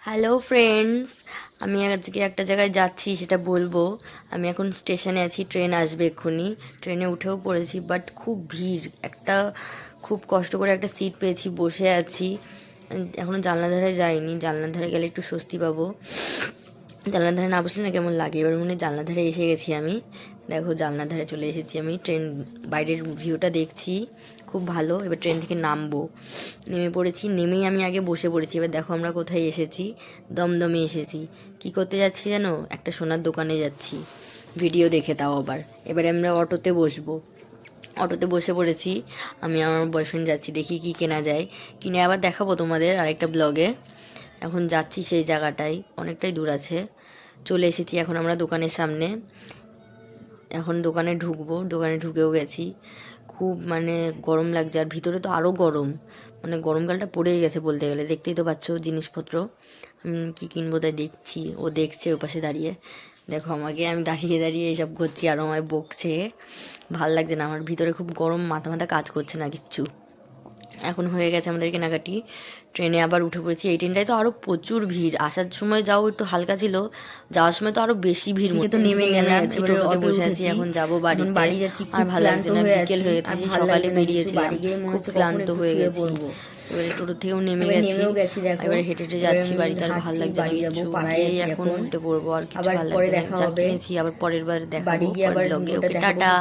Hello friends, আমি আজকে একটা জায়গায় যাচ্ছি, সেটা বলবো। আমি এখন স্টেশনে আছি, ট্রেন আসবে এক্ষুনি। ট্রেনে উঠেও পড়েছি, বাট খুব ভিড়। খুব কষ্ট করে একটা সিট পেয়েছি, বসে আছি। এখনও জানলা ধারে যাইনি, জানলার ধারে গেলে একটু স্বস্তি পাবো। জানলার ধারে না বসলে না কেমন লাগে। এবার মনে হয় জানলার ধারে এসে গেছি আমি। দেখো, জানলার ধারে চলে এসেছি আমি। ট্রেন বাইরের ভিউটা দেখছি, খুব ভালো। এবার ট্রেন থেকে নামবো, নেমে পড়েছি। নেমেই আমি আগে বসে পড়েছি। এবার দেখো আমরা কোথায় এসেছি, দমদমে এসেছি। কি করতে যাচ্ছি জানো? একটা সোনার দোকানে যাচ্ছি, ভিডিও দেখে তাও আবার। এবারে আমরা অটোতে বসবো, অটোতে বসে পড়েছি। আমি আমার বয়ফ্রেন্ড যাচ্ছি, দেখি কি কেনা যায়। কিনে আবার দেখাবো তোমাদের আরেকটা ব্লগে। এখন যাচ্ছি সেই জায়গাটায়, অনেকটাই দূর আছে। চলে এসেছি এখন আমরা দোকানের সামনে। এখন দোকানে ঢুকবো, দোকানে ঢুকেও গেছি। খুব গরম লাগছে, আর ভিতরে তো আরও গরম। গরমকালটা পড়েই গেছে বলতে গেলে। দেখতেই তো পাচ্ছ জিনিসপত্র। আমি কী কিনবো তাই দেখছি, ও দেখছে ও পাশে দাঁড়িয়ে। দেখো আমাকে, আমি দাঁড়িয়ে দাঁড়িয়ে এইসব করছি আর আমায় বকছে। ভাল লাগছে না আমার, ভিতরে খুব গরম, মাথা মাথা কাজ করছে না কিচ্ছু। এখন হয়ে গেছে আমাদের কেনাকাটি, ট্রেনে আবার উঠে পড়েছি। এই ট্রেনটায় তো আরও প্রচুর ভিড়। আসার সময় যাও একটু হালকা ছিল, যাওয়ার সময় তো আরও বেশি ভিড়। তো নেমে গেলাম, টোটোতে বসে আছি, এখন যাবো বাড়িতে। আর ভালো লাগছে না, বিকেল হয়ে গেছে, সেই সকালে বেরিয়েছিলাম, খুব ক্লান্ত হয়ে গেছি। এবারে টোটো থেকেও নেমে গেছি, এবারে হেঁটে হেঁটে যাচ্ছি বাড়িতে। আর ভালো লাগছে না কিছু, গিয়েই এখন উঠে পড়বো। আর কিছু ভালো লাগছে না, যা কিনেছি আবার পরের বার দেখাবো পরের ব্লগে। ওকে টাটা।